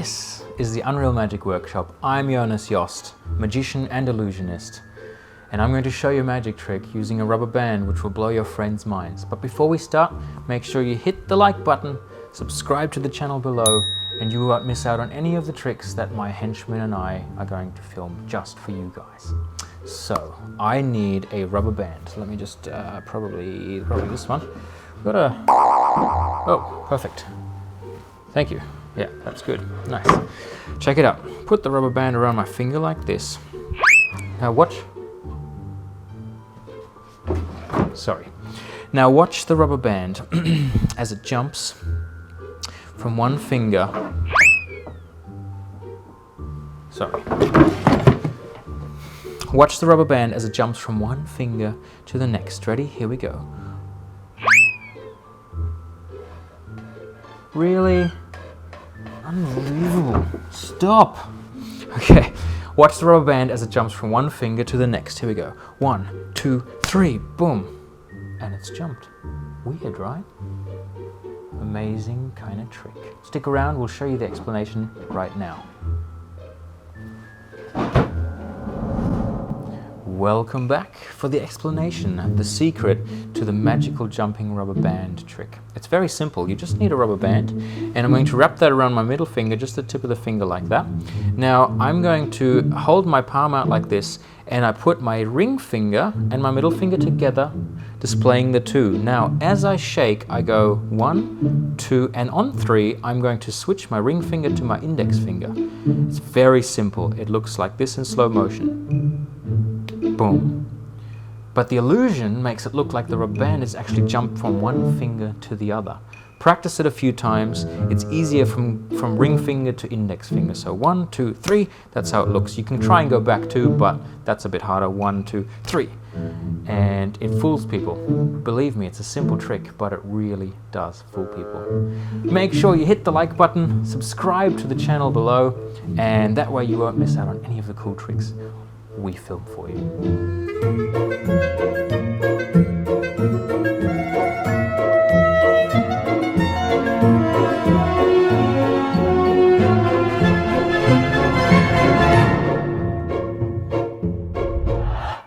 This is the Unreal Magic Workshop. I'm Jonas Jost, magician and illusionist, and I'm going to show you a magic trick using a rubber band which will blow your friends' minds. But before we start, make sure you hit the like button, subscribe to the channel below, and you won't miss out on any of the tricks that my henchmen and I are going to film just for you guys. So, I need a rubber band. Let me just, probably this one. Oh, perfect. Thank you. Yeah, that's good. Nice. Check it out. Put the rubber band around my finger like this. Now watch. Sorry. Now watch the rubber band as it jumps from one finger. Sorry. Watch the rubber band as it jumps from one finger to the next. Ready? Here we go. Really? Unbelievable. Stop. Okay. Watch the rubber band as it jumps from one finger to the next. Here we go. 1, 2, 3. Boom. And it's jumped. Weird, right? Amazing kind of trick. Stick around, we'll show you the explanation right now. Welcome back for the explanation, the secret to the magical jumping rubber band trick. It's very simple. You just need a rubber band, and I'm going to wrap that around my middle finger, just the tip of the finger like that. Now I'm going to hold my palm out like this, and I put my ring finger and my middle finger together, displaying the two. Now as I shake, I go 1, 2, and on 3 I'm going to switch my ring finger to my index finger. It's very simple. It looks like this in slow motion. Boom. But the illusion makes it look like the rubber band is actually jumped from one finger to the other. Practice it a few times. It's easier from ring finger to index finger. So 1, 2, 3, that's how it looks. You can try and go back 2, but that's a bit harder. 1, 2, 3. And it fools people. Believe me, it's a simple trick, but it really does fool people. Make sure you hit the like button, subscribe to the channel below, and that way you won't miss out on any of the cool tricks we film for you.